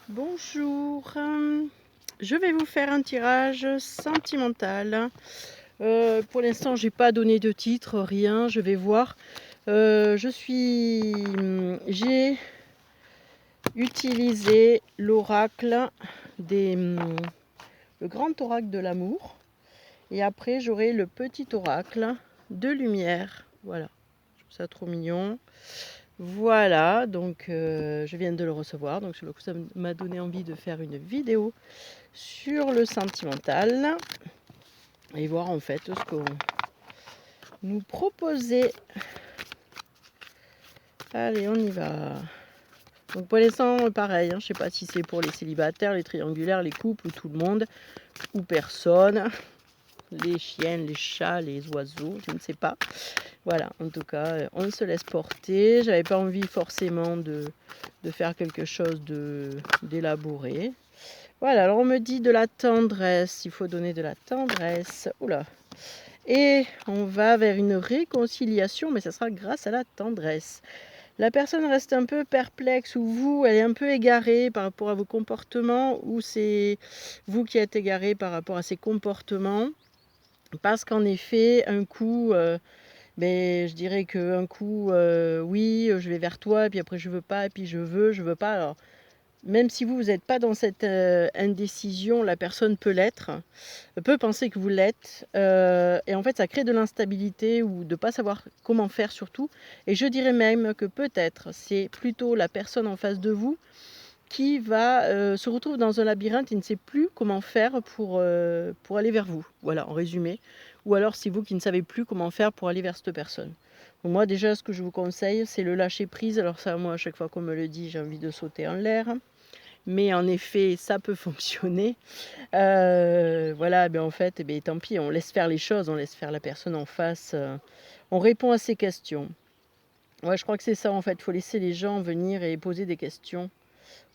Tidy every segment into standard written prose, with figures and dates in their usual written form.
Bonjour, je vais vous faire un tirage sentimental. Pour l'instant, j'ai pas donné de titre, rien, je vais voir. J'ai utilisé l'oracle le grand oracle de l'amour et après j'aurai le petit oracle de lumière. Voilà, je trouve ça trop mignon. Voilà, donc je viens de le recevoir, donc sur le coup ça m'a donné envie de faire une vidéo sur le sentimental et voir en fait ce qu'on nous proposait. Allez, on y va. Donc pour l'instant, pareil, je sais pas si c'est pour les célibataires, les triangulaires, les couples, ou tout le monde, ou personne, les chiens, les chats, les oiseaux, je ne sais pas. Voilà, en tout cas, on se laisse porter. J'avais pas envie forcément de faire quelque chose d'élaboré. Voilà, alors on me dit de la tendresse, il faut donner de la tendresse. Oula. Et on va vers une réconciliation, mais ça sera grâce à la tendresse. La personne reste un peu perplexe, ou vous, elle est un peu égarée par rapport à vos comportements, ou c'est vous qui êtes égaré par rapport à ses comportements. Parce qu'en effet, un coup, je dirais qu'un coup, oui, je vais vers toi, et puis après je veux pas, et puis je veux pas. Alors, même si vous n'êtes pas dans cette indécision, la personne peut l'être, peut penser que vous l'êtes, et en fait ça crée de l'instabilité ou de ne pas savoir comment faire surtout. Et je dirais même que peut-être c'est plutôt la personne en face de vous qui va se retrouve dans un labyrinthe et ne sait plus comment faire pour aller vers vous. Voilà, en résumé. Ou alors c'est vous qui ne savez plus comment faire pour aller vers cette personne. Donc moi déjà ce que je vous conseille c'est le lâcher prise. Alors ça moi à chaque fois qu'on me le dit j'ai envie de sauter en l'air. Mais en effet ça peut fonctionner. Voilà, en fait tant pis, on laisse faire les choses, on laisse faire la personne en face. On répond à ses questions. Ouais, je crois que c'est ça en fait, il faut laisser les gens venir et poser des questions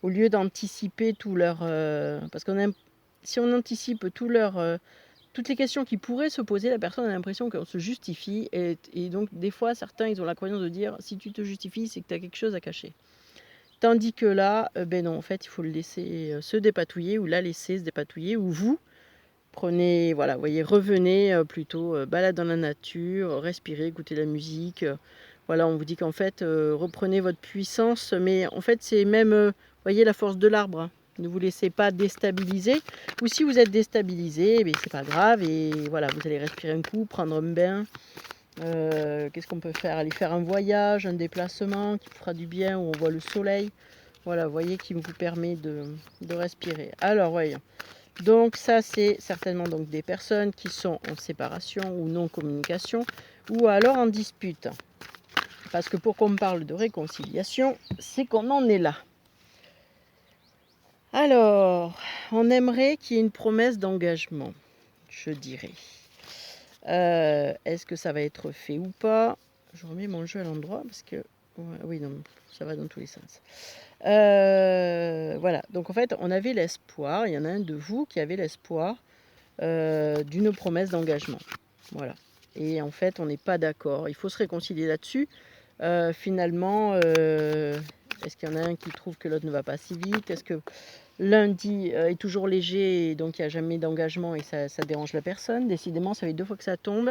au lieu d'anticiper tout leur parce qu'on aime si on anticipe toutes les questions qui pourraient se poser, la personne a l'impression qu'on se justifie et donc des fois certains ils ont la croyance de dire si tu te justifies c'est que tu as quelque chose à cacher. Tandis que là, non, en fait, il faut le laisser se dépatouiller ou la laisser se dépatouiller ou vous prenez, voilà, vous voyez, revenez plutôt balade dans la nature, respirez, écoutez la musique. Voilà, on vous dit qu'en fait, reprenez votre puissance, mais en fait, c'est même, voyez, la force de l'arbre. Hein. Ne vous laissez pas déstabiliser. Ou si vous êtes déstabilisé, c'est pas grave. Et voilà, vous allez respirer un coup, prendre un bain. Qu'est-ce qu'on peut faire? Aller faire un voyage, un déplacement qui vous fera du bien, où on voit le soleil. Voilà, vous voyez, qui vous permet de respirer. Alors, voyons. Donc ça, c'est certainement donc des personnes qui sont en séparation ou non-communication, ou alors en dispute. Parce que pour qu'on me parle de réconciliation, c'est qu'on en est là. Alors, on aimerait qu'il y ait une promesse d'engagement, je dirais. Est-ce que ça va être fait ou pas? Je remets mon jeu à l'endroit parce que... oui, non, ça va dans tous les sens. Voilà, donc en fait, on avait l'espoir, il y en a un de vous qui avait l'espoir d'une promesse d'engagement. Voilà. Et en fait, on n'est pas d'accord. Il faut se réconcilier là-dessus. Finalement, est-ce qu'il y en a un qui trouve que l'autre ne va pas si vite? Est-ce que lundi est toujours léger et donc il n'y a jamais d'engagement et ça dérange la personne? Décidément, ça fait 2 fois que ça tombe.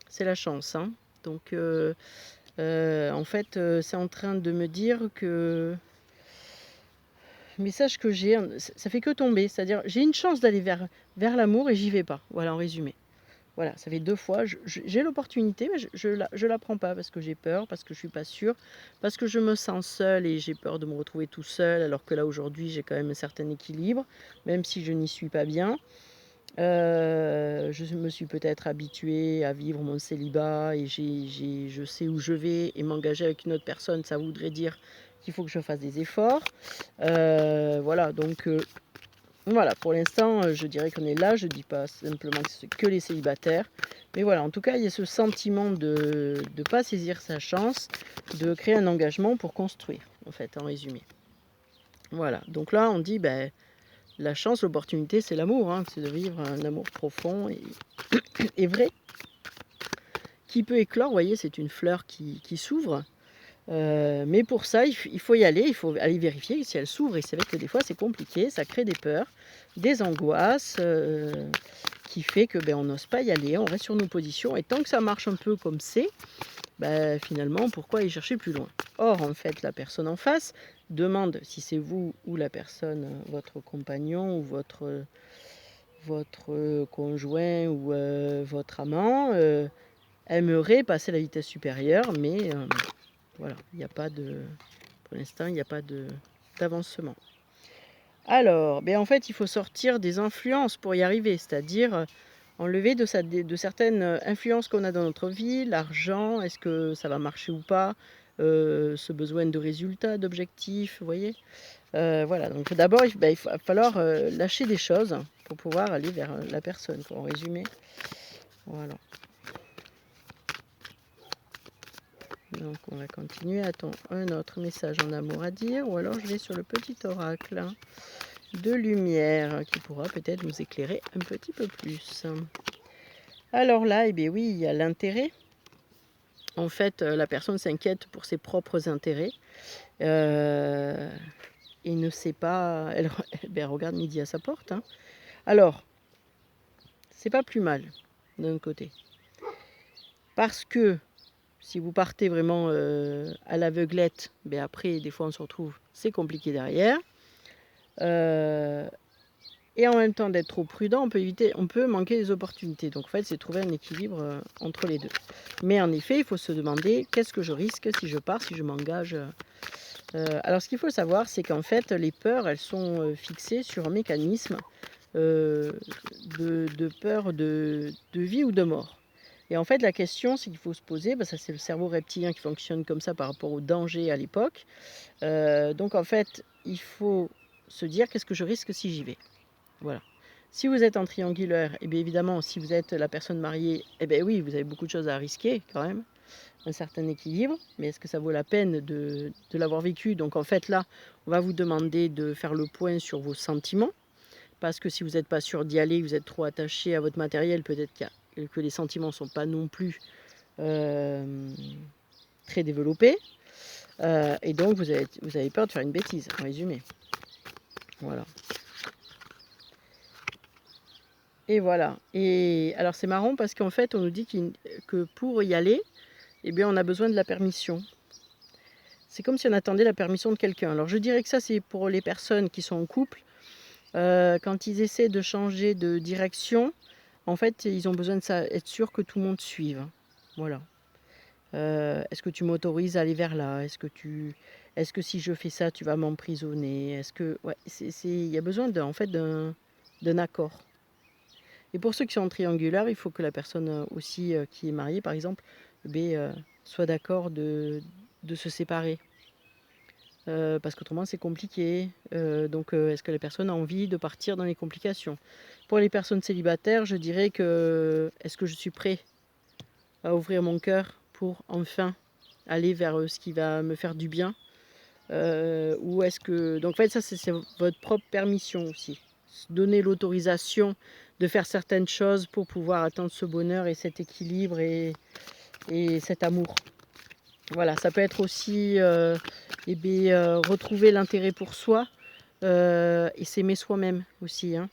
C'est la chance. Hein. Donc, en fait, c'est en train de me dire que le message que j'ai, ça fait que tomber. C'est-à-dire, j'ai une chance d'aller vers l'amour et j'y vais pas. Voilà, en résumé. Voilà, ça fait 2 fois. J'ai l'opportunité, mais je la prends pas parce que j'ai peur, parce que je suis pas sûre, parce que je me sens seule et j'ai peur de me retrouver tout seul, alors que là, aujourd'hui, j'ai quand même un certain équilibre, même si je n'y suis pas bien. Je me suis peut-être habituée à vivre mon célibat et je sais où je vais et m'engager avec une autre personne, ça voudrait dire qu'il faut que je fasse des efforts. Voilà, donc voilà, pour l'instant, je dirais qu'on est là. Je ne dis pas simplement que c'est que les célibataires. Mais voilà, en tout cas, il y a ce sentiment de ne pas saisir sa chance, de créer un engagement pour construire, en fait, en résumé. Voilà, donc là, on dit, la chance, l'opportunité, c'est l'amour. Hein, c'est de vivre un amour profond et vrai, qui peut éclore. Vous voyez, c'est une fleur qui s'ouvre. Mais pour ça, il faut y aller, il faut aller vérifier si elle s'ouvre. Et c'est vrai que des fois, c'est compliqué, ça crée des peurs, des angoisses, qui fait que on n'ose pas y aller, on reste sur nos positions. Et tant que ça marche un peu comme c'est, finalement, pourquoi aller chercher plus loin? Or, en fait, la personne en face demande si c'est vous ou la personne, votre compagnon ou votre conjoint ou votre amant, aimerait passer à la vitesse supérieure, mais voilà, il n'y a pas de pour l'instant, il n'y a pas d'avancement. Alors, en fait, il faut sortir des influences pour y arriver, c'est-à-dire, enlever de certaines, influences qu'on a dans notre vie, l'argent, est-ce que ça va marcher ou pas? Ce besoin de résultats, d'objectifs, vous voyez? Voilà, donc d'abord, il va falloir, lâcher des choses pour pouvoir aller vers, la personne, quoi, en résumé. Voilà. Donc on va continuer. Attends, un autre message en amour à dire, ou alors je vais sur le petit oracle de lumière qui pourra peut-être nous éclairer un petit peu plus. Alors là, oui, il y a l'intérêt. En fait, la personne s'inquiète pour ses propres intérêts et ne sait pas. Elle regarde midi à sa porte. Hein. Alors, c'est pas plus mal d'un côté, parce que si vous partez vraiment à l'aveuglette, après, des fois, on se retrouve, c'est compliqué derrière. Et en même temps, d'être trop prudent, on peut manquer des opportunités. Donc, en fait, c'est trouver un équilibre entre les deux. Mais en effet, il faut se demander, qu'est-ce que je risque si je pars, si je m'engage alors, ce qu'il faut savoir, c'est qu'en fait, les peurs, elles sont fixées sur un mécanisme de peur de vie ou de mort. Et en fait, la question, c'est qu'il faut se poser, ça c'est le cerveau reptilien qui fonctionne comme ça par rapport au danger à l'époque. Donc en fait, il faut se dire, qu'est-ce que je risque si j'y vais? Voilà. Si vous êtes en triangulaire, bien évidemment, si vous êtes la personne mariée, oui, vous avez beaucoup de choses à risquer quand même, un certain équilibre, mais est-ce que ça vaut la peine de l'avoir vécu? Donc en fait là, on va vous demander de faire le point sur vos sentiments, parce que si vous n'êtes pas sûr d'y aller, vous êtes trop attaché à votre matériel, peut-être que les sentiments ne sont pas non plus très développés, et donc vous avez peur de faire une bêtise, en résumé. Voilà. Et voilà. Et alors c'est marrant parce qu'en fait, on nous dit que pour y aller, on a besoin de la permission. C'est comme si on attendait la permission de quelqu'un. Alors je dirais que ça, c'est pour les personnes qui sont en couple. Quand ils essaient de changer de direction, en fait, ils ont besoin de ça, être sûr que tout le monde suive. Voilà. Est-ce que tu m'autorises à aller vers là? Est-ce que si je fais ça, tu vas m'emprisonner? Ouais, il y a besoin en fait d'un accord. Et pour ceux qui sont triangulaires, il faut que la personne aussi qui est mariée, par exemple, soit d'accord de se séparer. Parce qu'autrement, c'est compliqué. Donc, est-ce que la personne a envie de partir dans les complications? Pour les personnes célibataires, je dirais que est-ce que je suis prêt à ouvrir mon cœur pour enfin aller vers ce qui va me faire du bien? Ou est-ce que... Donc, en fait, ça, c'est votre propre permission aussi. Donner l'autorisation de faire certaines choses pour pouvoir atteindre ce bonheur et cet équilibre et cet amour. Voilà, ça peut être aussi retrouver l'intérêt pour soi et s'aimer soi-même aussi. Hein.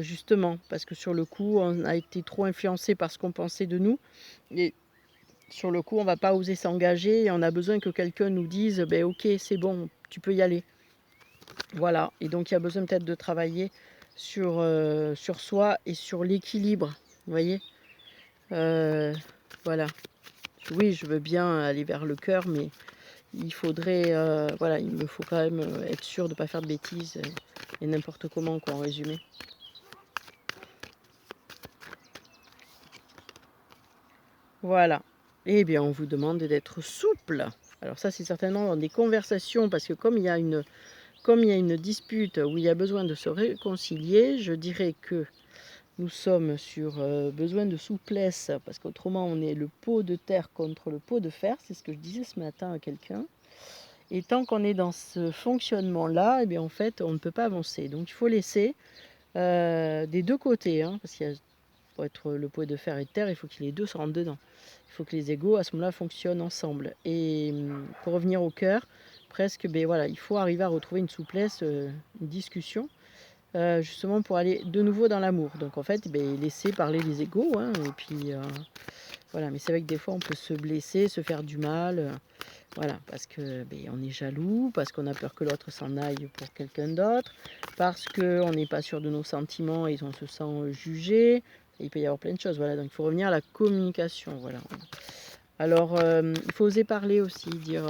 Justement, parce que sur le coup, on a été trop influencé par ce qu'on pensait de nous. Et sur le coup, on ne va pas oser s'engager et on a besoin que quelqu'un nous dise ok, c'est bon, tu peux y aller. Voilà, et donc il y a besoin peut-être de travailler sur soi et sur l'équilibre, vous voyez. Voilà. Oui, je veux bien aller vers le cœur, mais il faudrait, il me faut quand même être sûr de ne pas faire de bêtises et n'importe comment, quoi, en résumé. Voilà. Eh bien, on vous demande d'être souple. Alors ça, c'est certainement dans des conversations, parce que comme il y a une dispute où il y a besoin de se réconcilier, je dirais que nous sommes sur besoin de souplesse, parce qu'autrement, on est le pot de terre contre le pot de fer. C'est ce que je disais ce matin à quelqu'un. Et tant qu'on est dans ce fonctionnement-là, en fait, on ne peut pas avancer. Donc, il faut laisser des deux côtés, hein, parce qu'il y a pour être le poids de fer et de terre, il faut que les deux se rentrent dedans. Il faut que les égos, à ce moment-là, fonctionnent ensemble. Et pour revenir au cœur, presque, ben voilà, il faut arriver à retrouver une souplesse, une discussion, justement pour aller de nouveau dans l'amour. Donc en fait, ben, laisser parler les égos, hein, et puis voilà. Mais c'est vrai que des fois, on peut se blesser, se faire du mal, voilà, parce que ben, on est jaloux, parce qu'on a peur que l'autre s'en aille pour quelqu'un d'autre, parce qu'on n'est pas sûr de nos sentiments et on se sent jugé. Et il peut y avoir plein de choses, voilà. Donc il faut revenir à la communication, voilà. Alors, il faut oser parler aussi, dire.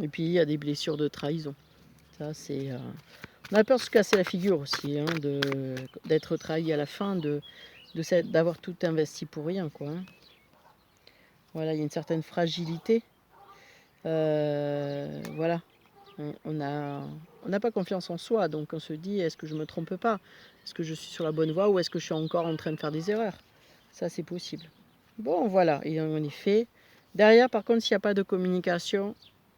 Et puis il y a des blessures de trahison. Ça, c'est. On a peur de se casser la figure aussi, hein, d'être trahi à la fin, d'avoir tout investi pour rien, quoi. Hein. Voilà, il y a une certaine fragilité. Voilà. On n'a pas confiance en soi, donc on se dit, est-ce que je ne me trompe pas? Est-ce que je suis sur la bonne voie ou est-ce que je suis encore en train de faire des erreurs? Ça, c'est possible. Bon, voilà, et en effet. Derrière, par contre, s'il n'y a pas de communication,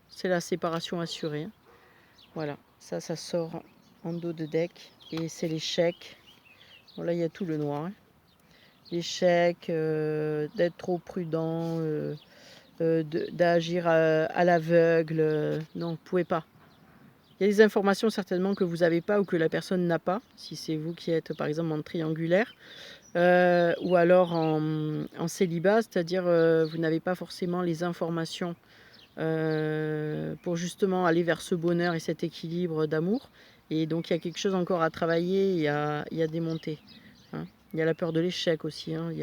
c'est la séparation assurée. Hein. Voilà, ça sort en dos de deck et c'est l'échec. Bon, là, il y a tout le noir. Hein. L'échec, d'être trop prudent, d'agir à l'aveugle. Non, vous ne pouvez pas. Il y a des informations certainement que vous n'avez pas ou que la personne n'a pas, si c'est vous qui êtes par exemple en triangulaire, ou alors en célibat, c'est-à-dire vous n'avez pas forcément les informations pour justement aller vers ce bonheur et cet équilibre d'amour. Et donc il y a quelque chose encore à travailler et à démonter. Hein. Il y a la peur de l'échec aussi. Hein.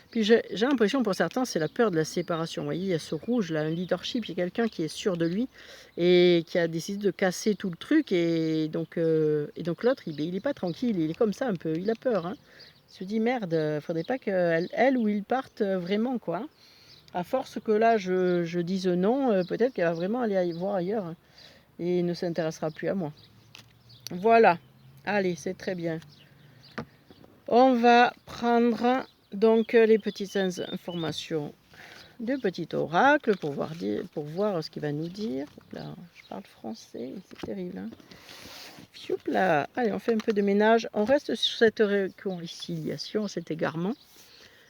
Puis j'ai l'impression pour certains, c'est la peur de la séparation. Vous voyez, il y a ce rouge là, un leadership, il y a quelqu'un qui est sûr de lui et qui a décidé de casser tout le truc. Et donc l'autre, il n'est pas tranquille, il est comme ça un peu, il a peur. Hein. Il se dit merde, faudrait pas qu'elle ou il parte vraiment, quoi. À force que là, je dise non, peut-être qu'elle va vraiment aller voir ailleurs hein, et ne s'intéressera plus à moi. Voilà, allez, c'est très bien. On va prendre donc les petites informations de petit oracle pour voir ce qu'il va nous dire. Là, je parle français, c'est terrible. Hein. Là. Allez, on fait un peu de ménage. On reste sur cette réconciliation, cet égarement.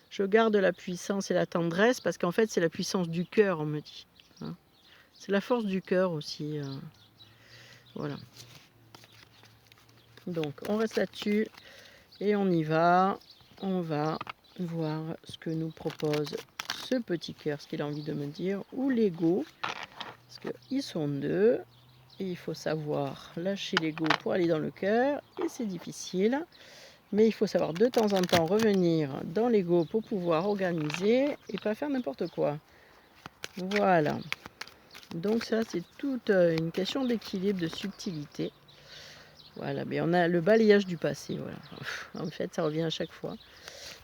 Je garde la puissance et la tendresse parce qu'en fait, c'est la puissance du cœur, on me dit. Hein. C'est la force du cœur aussi. Voilà. Donc, on reste là-dessus et on y va. On va voir ce que nous propose ce petit cœur, ce qu'il a envie de me dire, ou l'ego. Parce qu'ils sont deux. Et il faut savoir lâcher l'ego pour aller dans le cœur. Et c'est difficile. Mais il faut savoir de temps en temps revenir dans l'ego pour pouvoir organiser et pas faire n'importe quoi. Voilà. Donc ça, c'est toute une question d'équilibre, de subtilité. Voilà, mais on a le balayage du passé. Voilà. En fait, ça revient à chaque fois,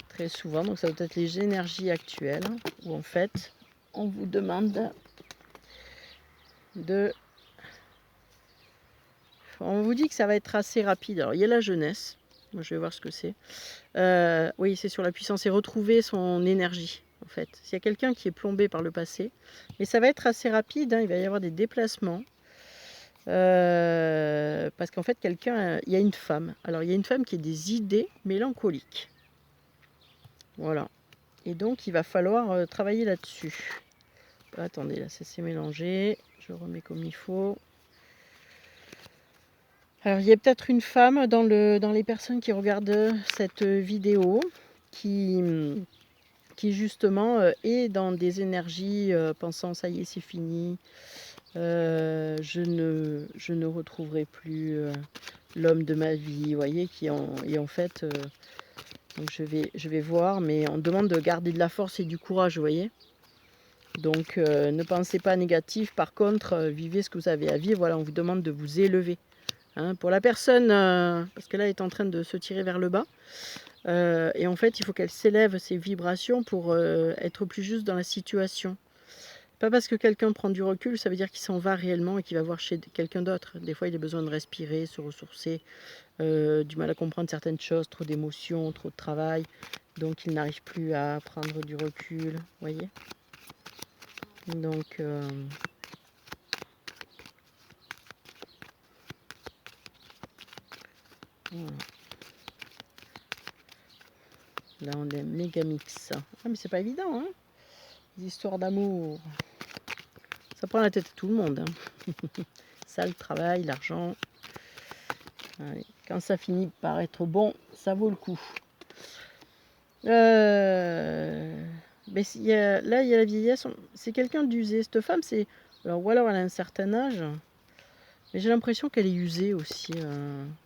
très souvent. Donc ça doit être les énergies actuelles où en fait, on vous demande de... On vous dit que ça va être assez rapide. Alors, il y a la jeunesse. Moi, je vais voir ce que c'est. Oui, c'est sur la puissance et retrouver son énergie, en fait. S'il y a quelqu'un qui est plombé par le passé, mais ça va être assez rapide, hein, il va y avoir des déplacements. Parce qu'en fait, il y a une femme. Alors, il y a une femme qui a des idées mélancoliques. Voilà. Et donc, il va falloir travailler là-dessus. Attendez, là, ça s'est mélangé. Je remets comme il faut. Alors, il y a peut-être une femme dans les personnes qui regardent cette vidéo qui justement est dans des énergies pensant ça y est, c'est fini, je ne retrouverai plus l'homme de ma vie, vous voyez, et en fait, donc je vais voir, mais on demande de garder de la force et du courage, vous voyez. Donc, ne pensez pas négatif, par contre, vivez ce que vous avez à vivre, voilà, on vous demande de vous élever. Hein, pour la personne, parce que là, elle est en train de se tirer vers le bas. Et en fait, il faut qu'elle s'élève ses vibrations pour être plus juste dans la situation. Pas parce que quelqu'un prend du recul, ça veut dire qu'il s'en va réellement et qu'il va voir chez quelqu'un d'autre. Des fois, il a besoin de respirer, se ressourcer, du mal à comprendre certaines choses, trop d'émotions, trop de travail. Donc il n'arrive plus à prendre du recul, vous voyez. Donc voilà. Là on est méga mix. Ah mais c'est pas évident, hein. Les histoires d'amour. Ça prend la tête à tout le monde. Hein. Ça, le travail, l'argent. Quand ça finit par être bon, ça vaut le coup. Mais là, il y a la vieillesse. C'est quelqu'un d'usé. Cette femme, c'est. Alors, ou alors elle a un certain âge. Mais j'ai l'impression qu'elle est usée aussi,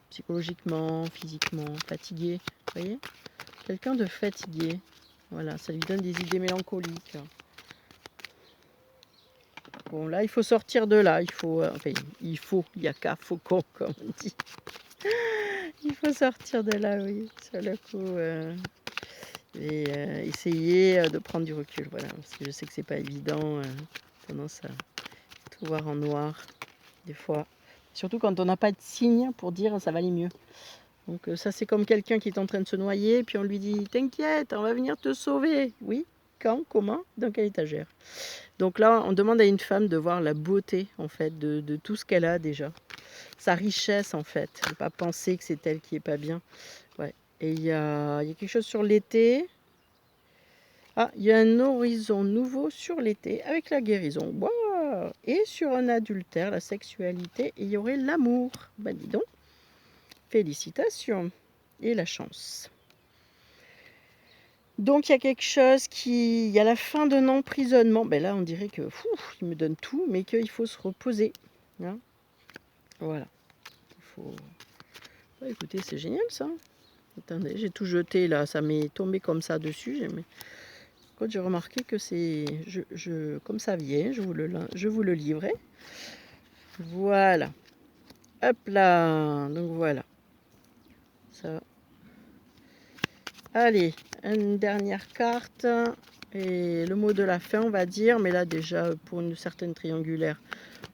psychologiquement, physiquement, fatiguée. Vous voyez? Quelqu'un de fatigué. Voilà, ça lui donne des idées mélancoliques. Bon, là, il faut sortir de là. Il y a qu'à, faut qu'on, comme on dit. Il faut sortir de là, oui, sur le coup. Et essayer de prendre du recul, voilà. Parce que je sais que c'est pas évident. Tendance à tout voir en noir, des fois. Surtout quand on n'a pas de signe pour dire ça va aller mieux. Donc ça, c'est comme quelqu'un qui est en train de se noyer, puis on lui dit t'inquiète, on va venir te sauver. Oui, quand, comment, dans quelle étagère. Donc là, on demande à une femme de voir la beauté, en fait, de tout ce qu'elle a déjà. Sa richesse, en fait. Ne pas penser que c'est elle qui est pas bien. Ouais. Et il y a quelque chose sur l'été. Ah, il y a un horizon nouveau sur l'été avec la guérison. Wow. Et sur un adultère, la sexualité, il y aurait l'amour. Ben dis donc. Félicitations. Et la chance. Donc il y a quelque chose qui... Il y a la fin d'un emprisonnement. Ben là, on dirait que... il me donne tout, mais qu'il faut se reposer. Hein, voilà. Il faut... Oh, écoutez, c'est génial ça. Attendez, j'ai tout jeté là. Ça m'est tombé comme ça dessus. Quand j'ai remarqué que c'est... comme ça vient, je vous le livrerai. Voilà. Hop là. Donc voilà. Ça. Allez, une dernière carte. Et le mot de la fin, on va dire. Mais là, déjà, pour une certaine triangulaire,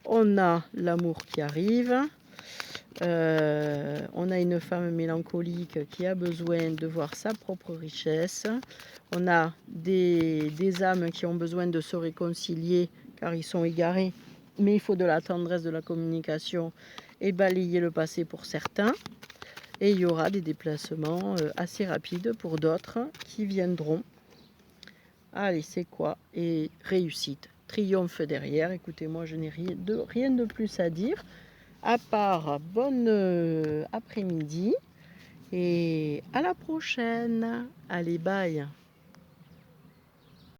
on a l'amour qui arrive. On a une femme mélancolique qui a besoin de voir sa propre richesse. On a des âmes qui ont besoin de se réconcilier car ils sont égarés. Mais il faut de la tendresse, de la communication et balayer le passé pour certains. Et il y aura des déplacements assez rapides pour d'autres qui viendront. Allez, c'est quoi? Et réussite. Triomphe derrière. Écoutez, moi, je n'ai rien de plus à dire. À part bonne après-midi et à la prochaine. Allez, bye.